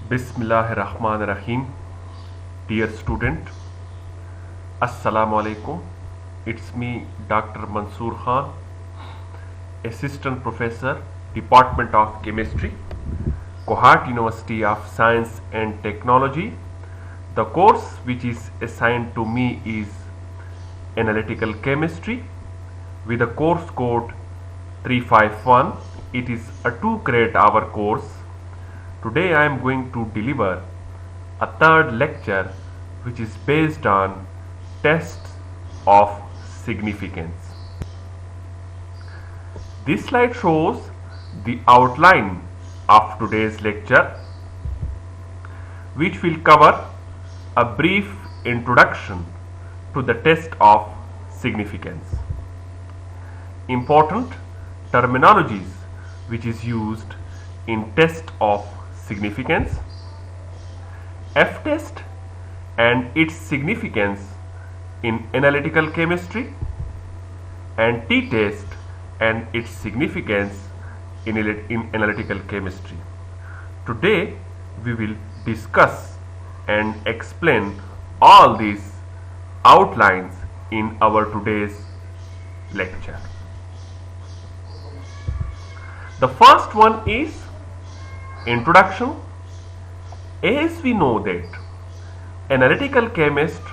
Bismillahirrahmanirrahim. Dear student, Assalamu alaikum. It's me, Dr. Mansoor Khan, Assistant Professor, Department of Chemistry, Kohat University of Science and Technology. The course which is assigned to me is Analytical Chemistry with a course code 351. It is a 2 credit hour course. Today I am going to deliver a third lecture which is based on tests of significance. This slide shows the outline of today's lecture, which will cover a brief introduction to the test of significance, important terminologies which is used in test of significance, F-test and its significance in analytical chemistry, and T-test and its significance in analytical chemistry. Today we will discuss and explain all these outlines in our today's lecture. The first one is introduction. As we know that analytical chemists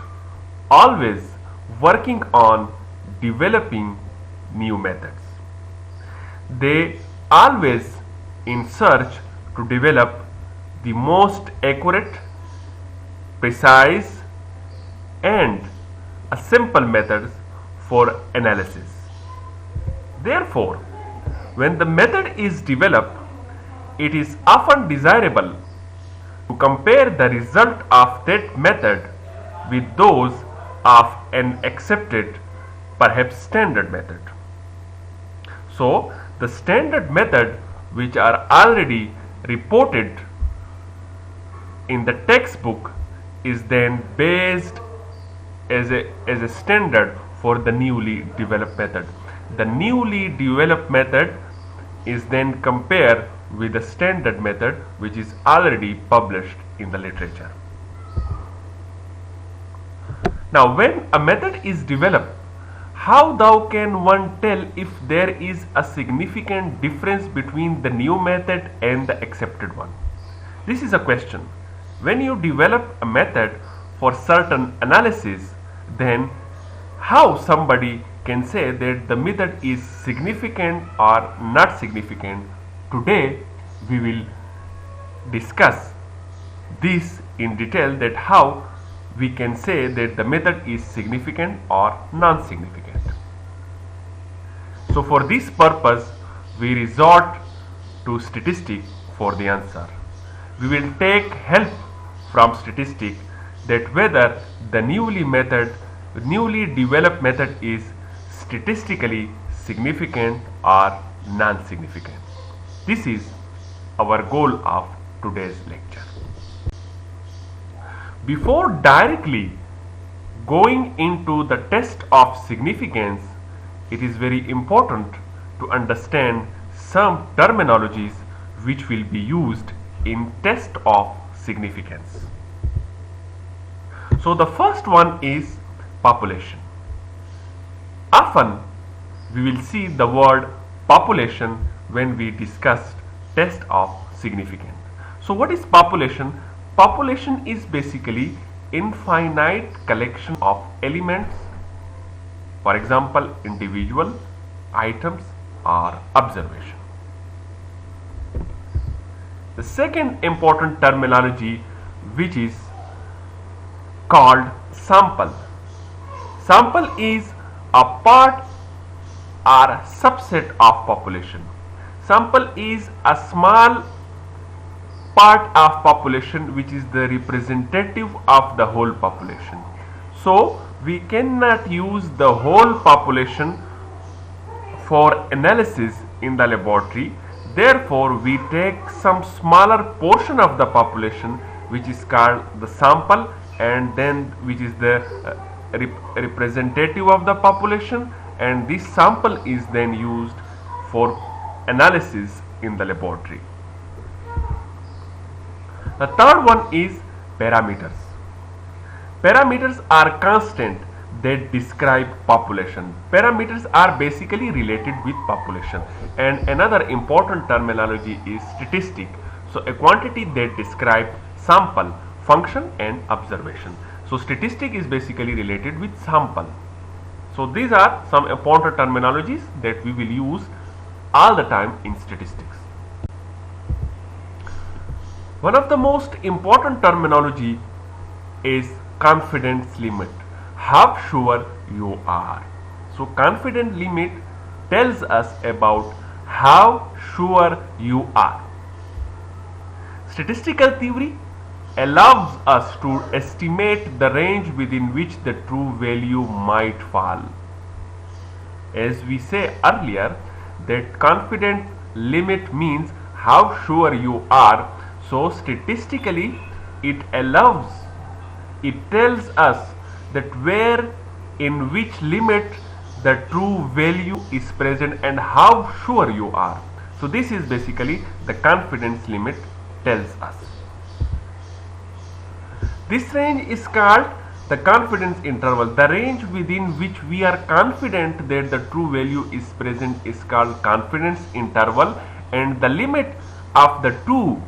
always working on developing new methods. They always in search to develop the most accurate, precise and a simple methods for analysis. Therefore, when the method is developed, it is often desirable to compare the result of that method with those of an accepted, perhaps standard method. So, the standard method which are already reported in the textbook is then based as a standard for the newly developed method. The newly developed method is then compared with the standard method which is already published in the literature. Now, when a method is developed, how thou can one tell if there is a significant difference between the new method and the accepted one? This is a question. When you develop a method for certain analysis, then how somebody can say that the method is significant or not significant? Today we will discuss this in detail, that how we can say that the method is significant or non-significant. So for this purpose we resort to statistics for the answer. We will take help from statistics that whether the newly developed method is statistically significant or non-significant. This is our goal of today's lecture. Before directly going into the test of significance, it is very important to understand some terminologies which will be used in test of significance. So the first one is population. Often we will see the word population when we discuss test of significance. So what is population? Population is basically infinite collection of elements, for example individual, items or observation. The second important terminology which is called sample. Sample is a part or subset of population. Sample is a small part of population which is the representative of the whole population. So we cannot use the whole population for analysis in the laboratory. Therefore we take some smaller portion of the population which is called the sample, and then which is the representative of the population, and this sample is then used for analysis in the laboratory. The third one is parameters. Parameters are constant that describe population. Parameters are basically related with population. And another important terminology is statistic. So a quantity that describes sample, function and observation. So statistic is basically related with sample. So these are some important terminologies that we will use all the time in statistics. One of the most important terminology is confidence limit. How sure you are. So confidence limit tells us about how sure you are. Statistical theory allows us to estimate the range within which the true value might fall. As we say earlier, that confidence limit means how sure you are. So statistically it tells us that where in which limit the true value is present and how sure you are. So this is basically the confidence limit tells us. This range is called the confidence interval. The range within which we are confident that the true value is present is called confidence interval, and the limit of the two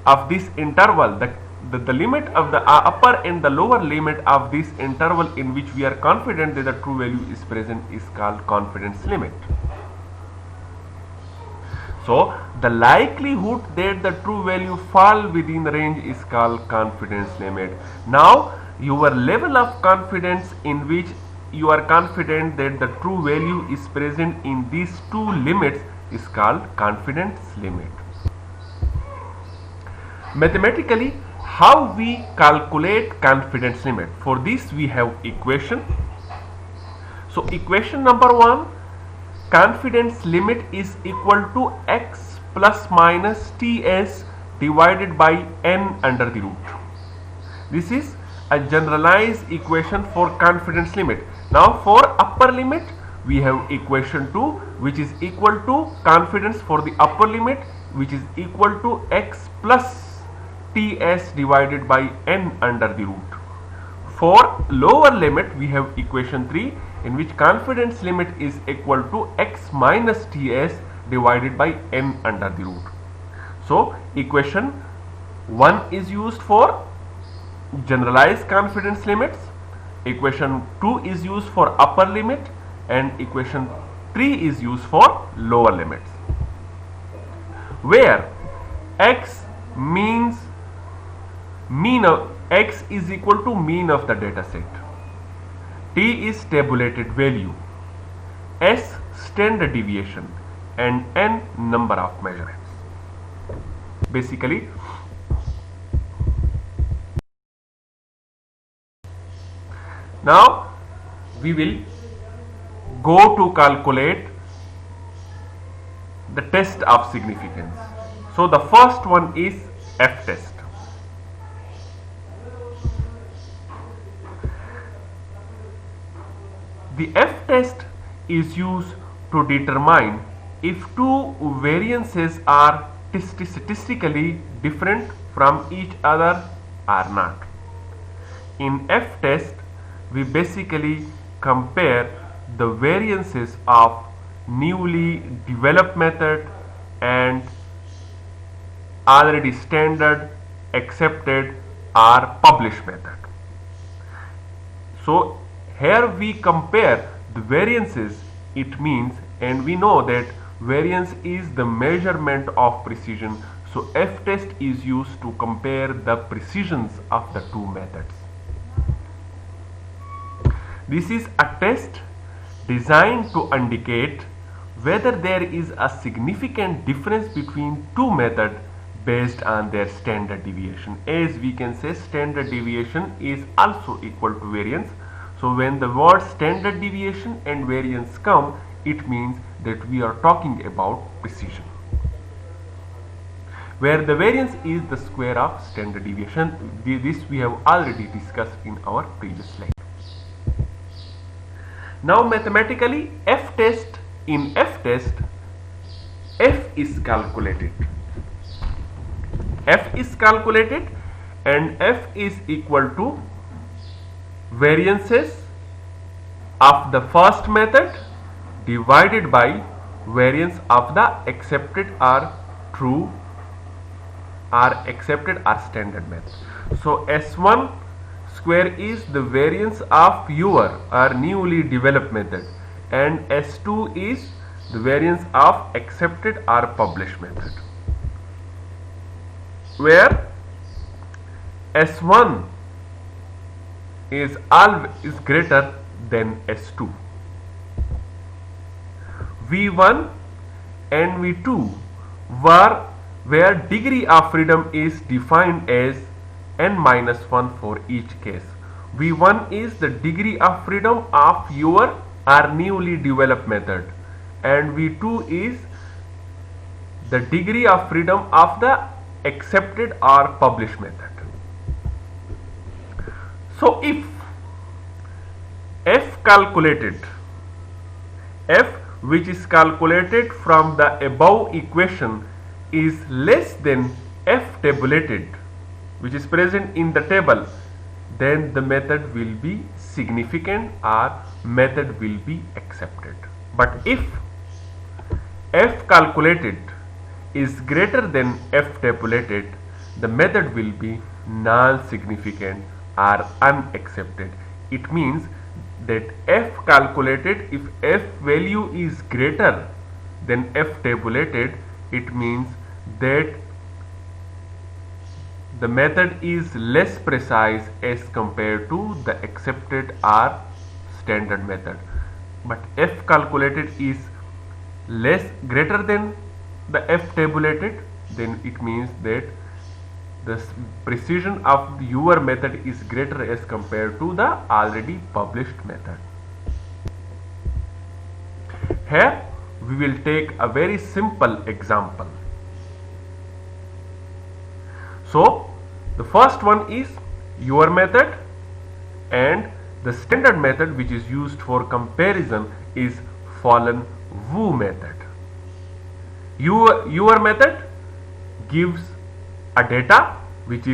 of this interval, the limit of the upper and the lower limit of this interval in which we are confident that the true value is present is called confidence limit. So the likelihood that the true value fall within the range is called confidence limit. Now your level of confidence in which you are confident that the true value is present in these two limits is called confidence limit. Mathematically, how we calculate confidence limit? For this we have equation. So equation number 1, confidence limit is equal to x plus minus ts divided by n under the root. This is a generalized equation for confidence limit. Now for upper limit we have equation 2, which is equal to confidence for the upper limit, which is equal to x plus ts divided by n under the root. For lower limit we have equation 3, in which confidence limit is equal to x minus ts divided by n under the root. So equation 1 is used for generalized confidence limits, equation 2 is used for upper limit, and equation 3 is used for lower limits, where x means x is equal to mean of the data set, t is tabulated value, s standard deviation, and n number of measurements. Basically now we will go to calculate the test of significance. So the first one is F test. The F test is used to determine if two variances are statistically different from each other or not. In F test, we basically compare the variances of newly developed method and already standard, accepted or published method. So here we compare the variances, it means, and we know that variance is the measurement of precision. So F test is used to compare the precisions of the two methods. This is a test designed to indicate whether there is a significant difference between two methods based on their standard deviation. As we can say, standard deviation is also equal to variance. So when the word standard deviation and variance come, it means that we are talking about precision, where the variance is the square of standard deviation. This we have already discussed in our previous slide. Now mathematically, in F test, F is calculated. F is calculated and F is equal to variances of the first method divided by variance of the accepted or true or accepted or standard method. So S1 square is the variance of your or newly developed method and S2 is the variance of accepted or published method, where S1 is greater than S2. V1 and V2 where degree of freedom is defined as n-1 for each case. V1 is the degree of freedom of your or newly developed method and V2 is the degree of freedom of the accepted or published method. So if F which is calculated from the above equation is less than F tabulated, which is present in the table, then the method will be significant or method will be accepted. But if F calculated is greater than F tabulated, the method will be non-significant or unaccepted. It means that F calculated, if F value is greater than F tabulated, it means that the method is less precise as compared to the accepted or standard method. But F calculated is greater than the F tabulated, then it means that the precision of your method is greater as compared to the already published method. Here we will take a very simple example. So the first one is your method and the standard method which is used for comparison is Falun Wu method. Your method gives a data which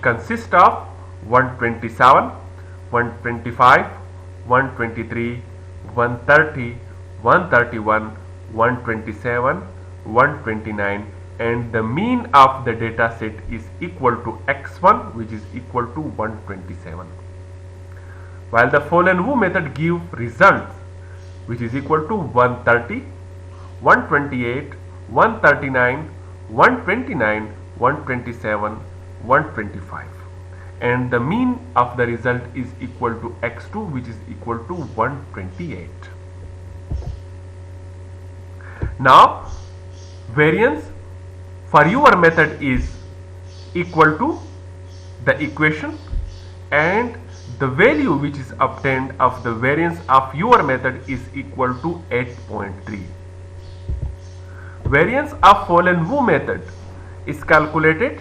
consists of 127, 125, 123, 130, 131, 127, 129, and the mean of the data set is equal to x1, which is equal to 127. While the Falun Wu method gives results which is equal to 130, 128, 139, 129, 127, 125, and the mean of the result is equal to x2, which is equal to 128. Now variance for your method is equal to the equation, and the value which is obtained of the variance of your method is equal to 8.3. Variance of Falun Wu method is calculated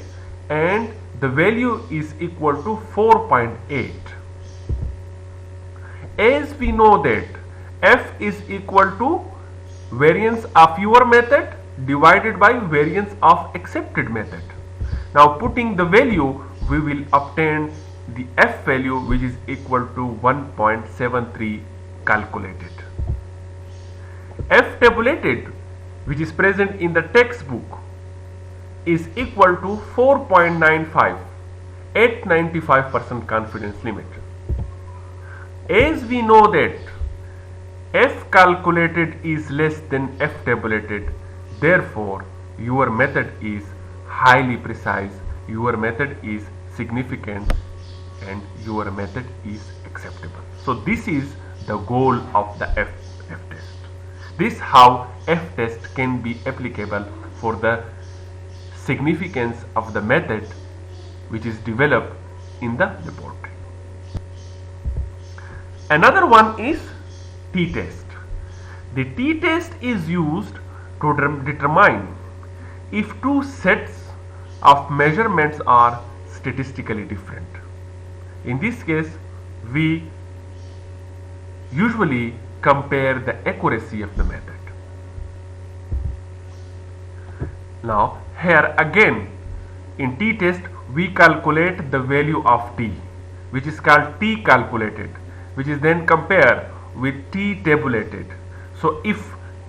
and the value is equal to 4.8. As we know that F is equal to variance of your method divided by variance of accepted method. Now putting the value, we will obtain the F value which is equal to 1.73 calculated. F tabulated, which is present in the textbook, is equal to 4.95 at 95% confidence limit. As we know that F calculated is less than F tabulated, therefore your method is highly precise, your method is significant, and your method is acceptable. So this is the goal of the F test. This is how F test can be applicable for the significance of the method which is developed in the laboratory. Another one is t-test. The t-test is used to determine if two sets of measurements are statistically different. In this case, we usually compare the accuracy of the method. Now here again, in t-test we calculate the value of t, which is called t calculated, which is then compared with t tabulated. So if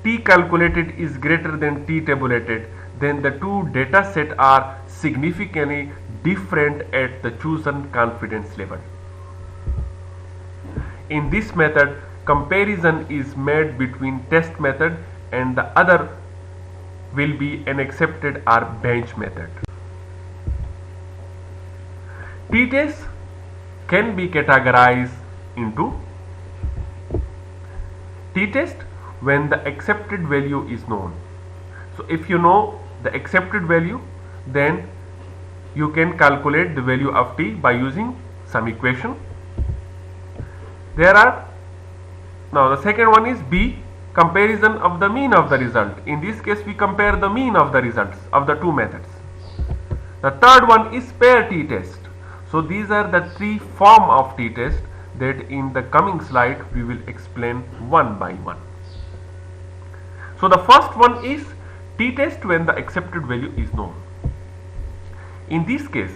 t calculated is greater than t tabulated, then the two data set are significantly different at the chosen confidence level. In this method, comparison is made between test method and the other will be an accepted or bench method. T-test can be categorized into t-test when the accepted value is known. So if you know the accepted value, then you can calculate the value of t by using some equation. Now the second one is B, comparison of the mean of the result. In this case we compare the mean of the results of the two methods. The third one is pair t-test. So these are the three forms of t-test that in the coming slide we will explain one by one. So the first one is t-test when the accepted value is known. In this case,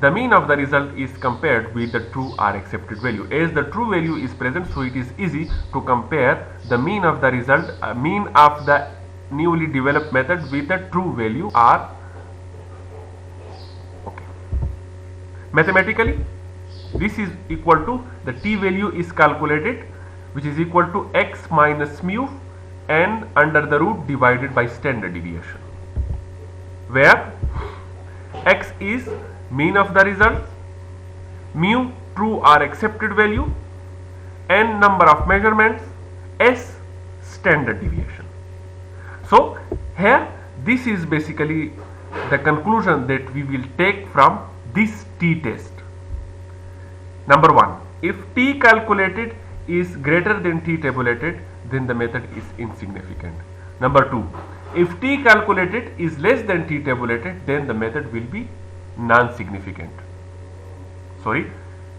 the mean of the result is compared with the true or accepted value. As the true value is present, so it is easy to compare the mean of the result, mean of the newly developed method with the true value or mathematically this is equal to the t value is calculated, which is equal to x minus mu n under the root divided by standard deviation, where x is mean of the result, mu true or accepted value, n number of measurements, s standard deviation. So here this is basically the conclusion that we will take from this t-test. Number 1, if t calculated is greater than t tabulated, then the method is insignificant. Number 2, if t calculated is less than t tabulated, then the method will be non-significant.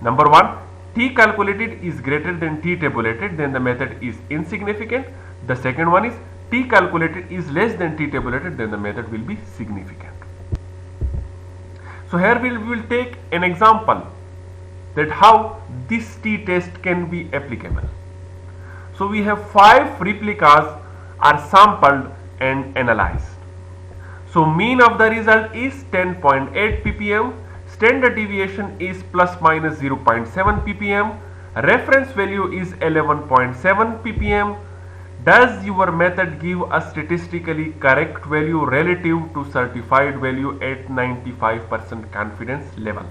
Number 1, t calculated is greater than t tabulated, then the method is insignificant. The second one is t calculated is less than t tabulated, then the method will be significant. So here we will take an example that how this t-test can be applicable. So we have 5 replicas are sampled and analyzed. So mean of the result is 10.8 ppm, standard deviation is plus minus 0.7 ppm, reference value is 11.7 ppm. Does your method give a statistically correct value relative to certified value at 95% confidence level?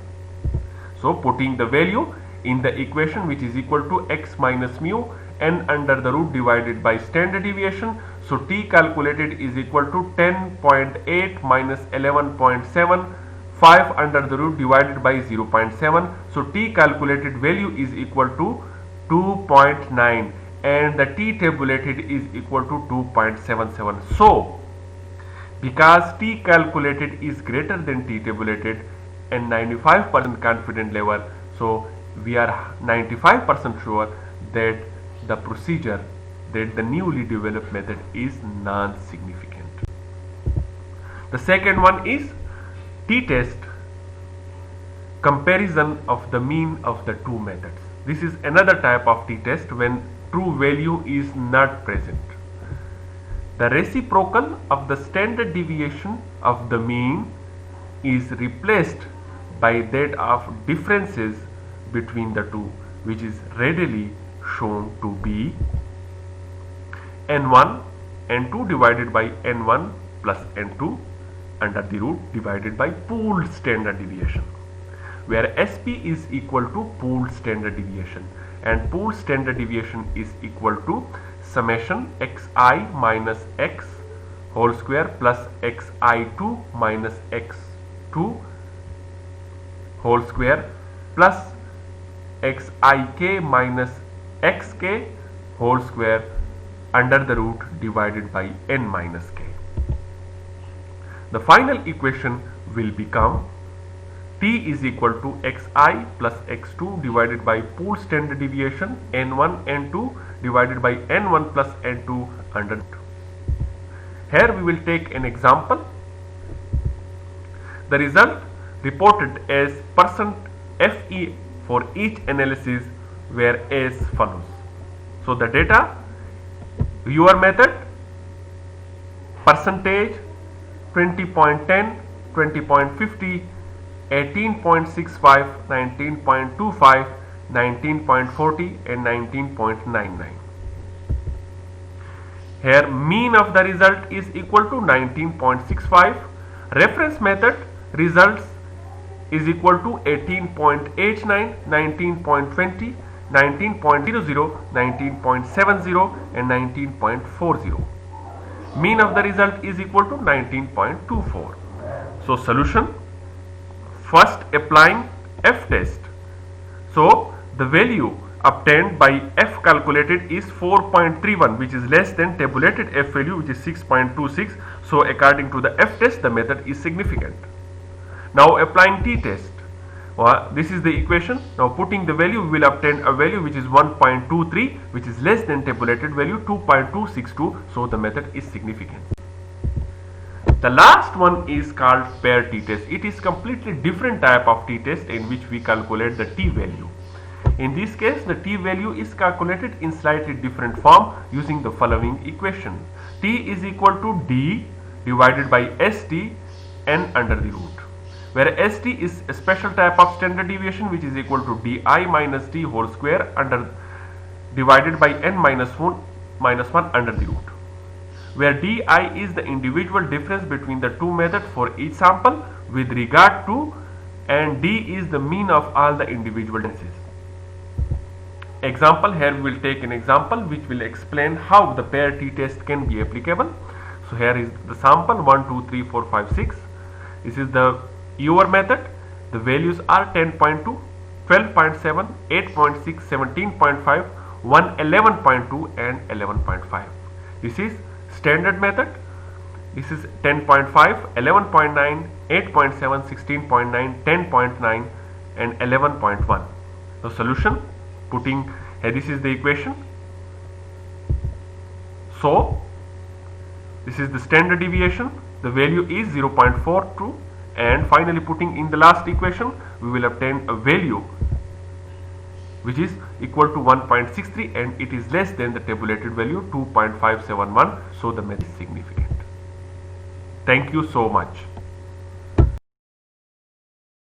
So putting the value in the equation, which is equal to x minus mu n under the root divided by standard deviation. So t calculated is equal to 10.8 minus 11.7, 5 under the root divided by 0.7. So t calculated value is equal to 2.9 and the t tabulated is equal to 2.77. So because t calculated is greater than t tabulated and 95% confident level, so we are 95% sure that the procedure, that the newly developed method is non-significant. The second one is t-test comparison of the mean of the two methods. This is another type of t-test when true value is not present. The reciprocal of the standard deviation of the mean is replaced by that of differences between the two, which is readily shown to be n1 n2 divided by n1 plus n2 under the root divided by pooled standard deviation, where SP is equal to pooled standard deviation and pooled standard deviation is equal to summation xi minus x whole square plus xi2 minus x2 whole square plus xik minus xk whole square under the root divided by n minus k. The final equation will become t is equal to xi plus x2 divided by pooled standard deviation n1 n2 divided by n1 plus n2 under root. Here we will take an example. The result reported as %FE for each analysis were as follows. So the data, viewer method, percentage 20.10, 20.50, 18.65, 19.25, 19.40 and 19.99. Here mean of the result is equal to 19.65. Reference method results is equal to 18.89, 19.20, 19.00, 19.70 and 19.40. Mean of the result is equal to 19.24. So solution, first applying F test. So the value obtained by F calculated is 4.31, which is less than tabulated F value, which is 6.26. So according to the F test, the method is significant. Now applying T test. This is the equation. Now putting the value, we will obtain a value which is 1.23, which is less than tabulated value 2.262. So the method is significant. The last one is called pair T test. It is completely different type of T test in which we calculate the T value. In this case, the T value is calculated in slightly different form using the following equation. T is equal to D divided by ST n under the root, where ST is a special type of standard deviation which is equal to Di minus T whole square divided by n minus 1 under the root, where Di is the individual difference between the two methods for each sample with regard to, and D is the mean of all the individual differences. Example, here we will take an example which will explain how the pair T test can be applicable. So here is the sample 1, 2, 3, 4, 5, 6. This is the your method. The values are 10.2, 12.7, 8.6, 17.5, 1, 11.2 and 11.5. This is standard method. This is 10.5, 11.9, 8.7, 16.9, 10.9 and 11.1. The solution, putting here, this is the equation. So this is the standard deviation. The value is 0.42, and finally putting in the last equation, we will obtain a value which is equal to 1.63, and it is less than the tabulated value 2.571. So the method is significant. Thank you so much.